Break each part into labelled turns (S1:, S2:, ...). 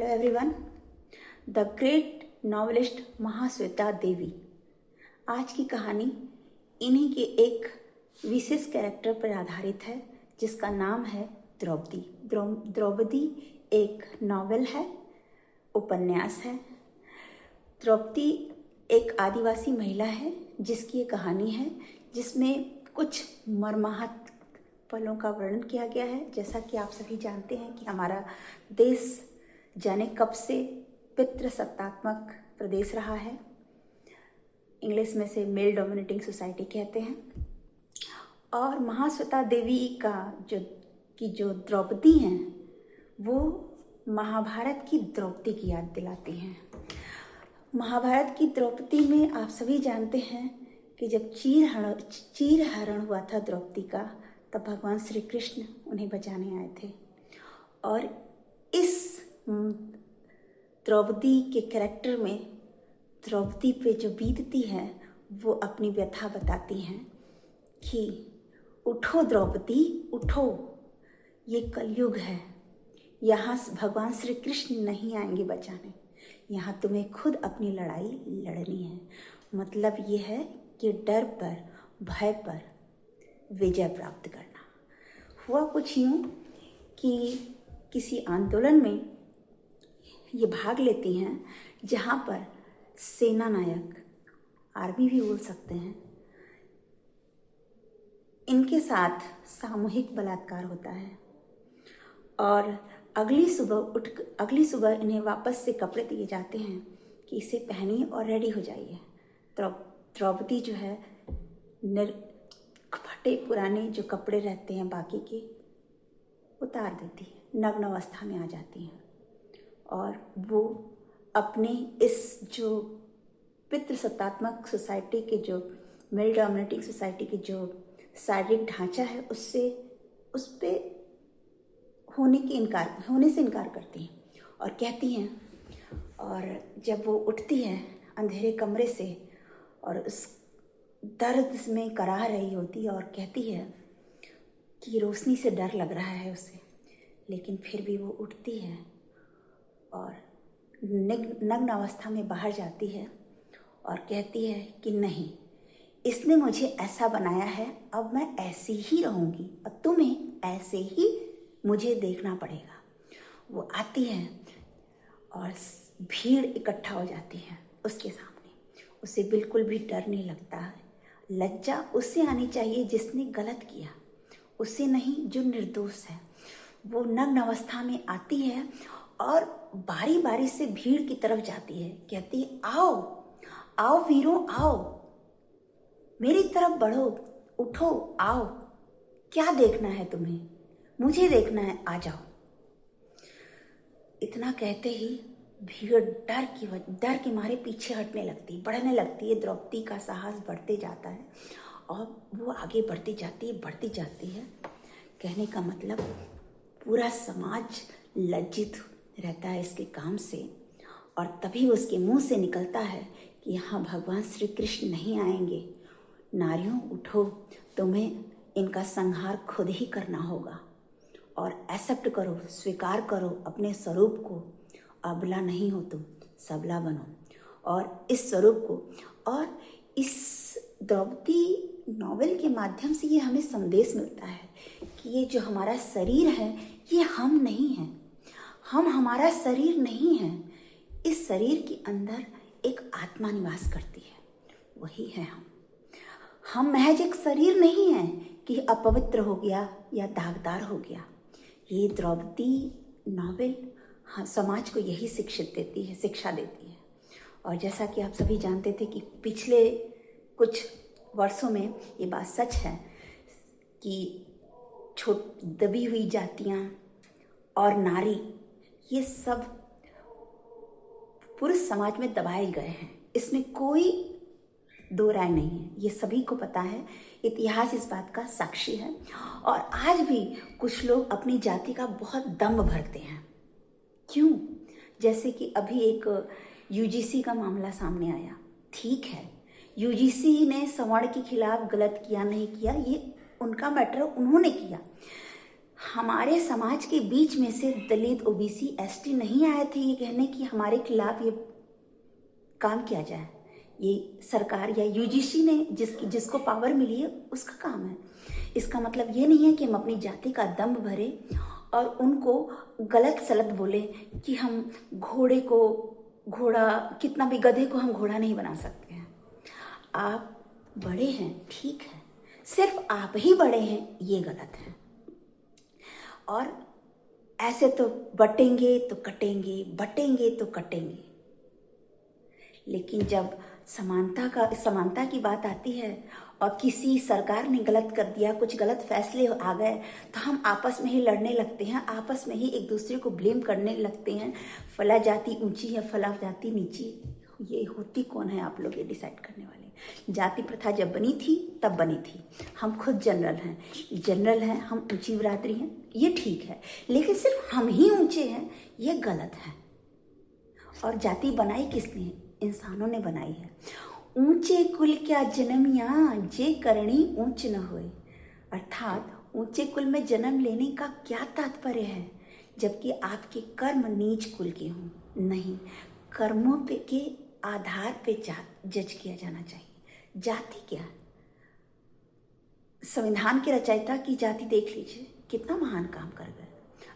S1: Hello everyone. The great novelist Mahasweta Devi. आज की कहानी इन्हीं के एक विशेष कैरेक्टर पर आधारित है जिसका नाम है द्रौपदी। द्रौपदी एक नॉवेल है, उपन्यास है। द्रौपदी एक आदिवासी महिला है जिसकी ये कहानी है, जिसमें कुछ मर्माहत पलों का वर्णन किया गया है। जैसा कि आप सभी जानते हैं कि हमारा देश जाने कब से पितृसत्तात्मक प्रदेश रहा है। इंग्लिश में से मेल डोमिनेटिंग सोसाइटी कहते हैं। और महाश्वेता देवी का जो द्रौपदी हैं वो महाभारत की द्रौपदी की याद दिलाती हैं। महाभारत की द्रौपदी में आप सभी जानते हैं कि जब चीर हरण हुआ था द्रौपदी का, तब भगवान श्री कृष्ण उन्हें बचाने आए थे। और इस द्रौपदी के कैरेक्टर में द्रौपदी पे जो बीतती है वो अपनी व्यथा बताती हैं कि उठो द्रौपदी उठो, ये कलयुग है, यहाँ भगवान श्री कृष्ण नहीं आएंगे बचाने, यहाँ तुम्हें खुद अपनी लड़ाई लड़नी है। मतलब ये है कि डर पर, भय पर विजय प्राप्त करना। हुआ कुछ यूँ कि किसी आंदोलन में ये भाग लेती हैं जहाँ पर सेना नायक, आर्मी भी बोल सकते हैं, इनके साथ सामूहिक बलात्कार होता है। और अगली सुबह इन्हें वापस से कपड़े दिए जाते हैं कि इसे पहनिए और रेडी हो जाइए। द्रौपदी जो है फटे पुराने जो कपड़े रहते हैं बाकी के उतार देती है, नग्न अवस्था में आ जाती हैं। और वो अपने इस जो पितृसत्तात्मक सोसाइटी के, जो मेल डोमिनेटिंग सोसाइटी की जो शारीरिक ढांचा है उस पे होने से इनकार करती हैं और कहती हैं। और जब वो उठती है अंधेरे कमरे से और उस दर्द में कराह रही होती है और कहती है कि रोशनी से डर लग रहा है उसे, लेकिन फिर भी वो उठती है और नग्न अवस्था में बाहर जाती है और कहती है कि नहीं, इसने मुझे ऐसा बनाया है, अब मैं ऐसी ही रहूँगी और तुम्हें ऐसे ही मुझे देखना पड़ेगा। वो आती है और भीड़ इकट्ठा हो जाती है उसके सामने। उसे बिल्कुल भी डर नहीं लगता है। लज्जा उसे आनी चाहिए जिसने गलत किया, उसे नहीं जो निर्दोष है। वो नग्न अवस्था में आती है और बारी बारी से भीड़ की तरफ जाती है, कहती है आओ आओ वीरों, आओ मेरी तरफ बढ़ो, उठो, आओ, क्या देखना है तुम्हें, मुझे देखना है, आ जाओ। इतना कहते ही भीड़ डर के मारे पीछे हटने लगती, बढ़ने लगती है। द्रौपदी का साहस बढ़ते जाता है और वो आगे बढ़ती जाती है। कहने का मतलब पूरा समाज लज्जित रहता है इसके काम से। और तभी उसके मुंह से निकलता है कि यहाँ भगवान श्री कृष्ण नहीं आएंगे। नारियों उठो, तुम्हें इनका संहार खुद ही करना होगा और एक्सेप्ट करो, स्वीकार करो अपने स्वरूप को। अबला नहीं हो तुम, सबला बनो। और इस स्वरूप को, और इस द्रौपदी नॉवेल के माध्यम से ये हमें संदेश मिलता है कि ये जो हमारा शरीर है ये हम नहीं हैं, हम हमारा शरीर नहीं हैं। इस शरीर के अंदर एक आत्मा निवास करती है, वही है हम महज एक शरीर नहीं हैं कि अपवित्र हो गया या दागदार हो गया। ये द्रौपदी नॉवेल समाज को यही शिक्षा देती है। और जैसा कि आप सभी जानते थे कि पिछले कुछ वर्षों में ये बात सच है कि दबी हुई जातियाँ और नारी, ये सब पुरुष समाज में दबाए गए हैं, इसमें कोई दो राय नहीं है, ये सभी को पता है। इतिहास इस बात का साक्षी है। और आज भी कुछ लोग अपनी जाति का बहुत दम्भ भरते हैं। क्यों? जैसे कि अभी एक यूजीसी का मामला सामने आया। ठीक है, यूजीसी ने सवर्ण के खिलाफ गलत किया नहीं किया, ये उनका मैटर, उन्होंने किया। हमारे समाज के बीच में से दलित, ओबीसी, एसटी नहीं आए थे ये कहने कि हमारे खिलाफ ये काम किया जाए। ये सरकार या यूजीसी ने जिसको पावर मिली है उसका काम है। इसका मतलब ये नहीं है कि हम अपनी जाति का दम्भ भरे और उनको गलत सलत बोले कि हम घोड़ा कितना भी, गधे को हम घोड़ा नहीं बना सकते हैं। आप बड़े हैं, ठीक है, सिर्फ आप ही बड़े हैं, ये गलत है। और ऐसे तो बटेंगे तो कटेंगे, बटेंगे तो कटेंगे। लेकिन जब समानता की बात आती है और किसी सरकार ने गलत कर दिया, कुछ गलत फैसले आ गए, तो हम आपस में ही लड़ने लगते हैं, आपस में ही एक दूसरे को ब्लेम करने लगते हैं। फला जाति ऊंची है, फला जाति नीची। ये होती कौन है आप लोग ये डिसाइड करने वाले? जाति प्रथा जब बनी थी तब बनी थी। हम खुद जनरल हैं, हम ऊंची बिरादरी हैं, ये ठीक है। लेकिन सिर्फ हम ही ऊंचे हैं, ये गलत है। और जाति बनाई किसने? इंसानों ने बनाई है। ऊंचे कुल क्या जन्मिया, जे करणी ऊंच न होए। अर्थात ऊंचे कुल में जन्म लेने का क्या तात्पर्य है, जबकि आपके कर्म नीच कुल के हों? नहीं, कर्मों पे के आधार पे जज किया जाना चाहिए। जाति क्या? संविधान के रचयिता की जाति देख लीजिए, कितना महान काम कर गए।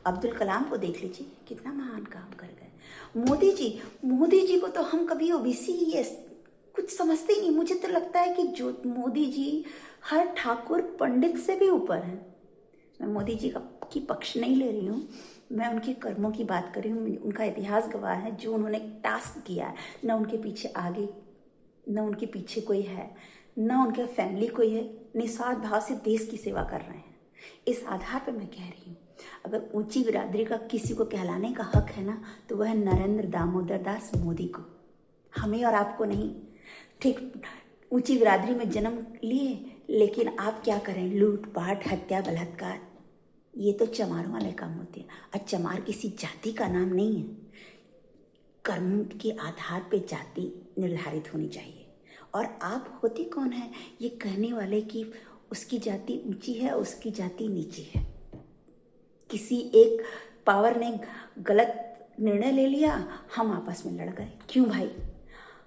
S1: अब्दुल कलाम को देख लीजिए, कितना महान काम कर गए। मोदी जी को तो हम कभी ओबीसी ये कुछ समझते ही नहीं। मुझे तो लगता है कि जो मोदी जी हर ठाकुर पंडित से भी ऊपर हैं। मैं मोदी जी की पक्ष नहीं ले रही हूँ, मैं उनके कर्मों की बात कर रही हूँ। उनका इतिहास गवाह है, जो उन्होंने टास्क किया है, न उनके पीछे आगे, न उनके पीछे कोई है, न उनके फैमिली कोई है, निस्वार्थ भाव से देश की सेवा कर रहे हैं। इस आधार पर मैं कह रही हूँ, अगर ऊंची बिरादरी का किसी को कहलाने का हक है ना, तो वह नरेंद्र दामोदर दास मोदी को, हमें और आपको नहीं। ठीक, ऊंची बिरादरी में जन्म लिए, लेकिन आप क्या करें? लूट पाट, हत्या, बलात्कार, ये तो चमारों वाले काम होते हैं। और चमार किसी जाति का नाम नहीं है। कर्म के आधार पे जाति निर्धारित होनी चाहिए। और आप होते कौन है ये कहने वाले कि उसकी जाति ऊंची है, उसकी जाति नीची है? किसी एक पावर ने गलत निर्णय ले लिया, हम आपस में लड़ गए। क्यों भाई?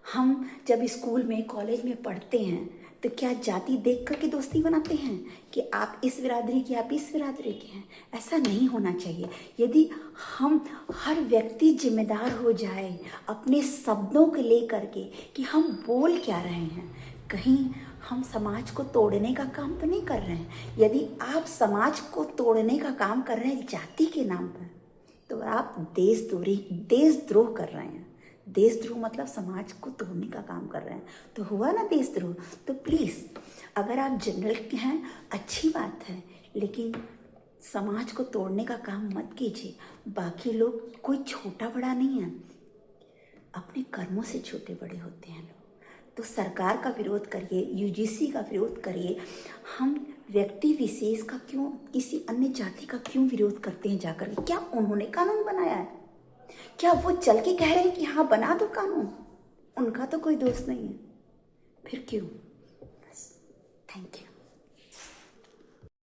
S1: हम जब स्कूल में, कॉलेज में पढ़ते हैं तो क्या जाति देख कर के दोस्ती बनाते हैं कि आप इस बिरादरी के, आप इस बिरादरी के हैं? ऐसा नहीं होना चाहिए। यदि हम हर व्यक्ति जिम्मेदार हो जाए अपने शब्दों को लेकर के कि हम बोल क्या रहे हैं, कहीं हम समाज को तोड़ने का काम तो नहीं कर रहे हैं। यदि आप समाज को तोड़ने का काम कर रहे हैं जाति के नाम पर, तो आप देशद्रोह कर रहे हैं। देशद्रोह मतलब समाज को तोड़ने का काम कर रहे हैं, तो हुआ ना देशद्रोह। तो प्लीज़, अगर आप जनरल के हैं अच्छी बात है, लेकिन समाज को तोड़ने का काम मत कीजिए। बाकी लोग कोई छोटा बड़ा नहीं है, अपने कर्मों से छोटे बड़े होते हैं लोग। तो सरकार का विरोध करिए, यूजीसी का विरोध करिए। हम व्यक्ति विशेष का क्यों, किसी अन्य जाति का क्यों विरोध करते हैं जाकर? क्या उन्होंने कानून बनाया है? क्या वो चल के कह रहे हैं कि हाँ बना दो कानून? उनका तो कोई दोष नहीं है, फिर क्यों? बस, थैंक यू।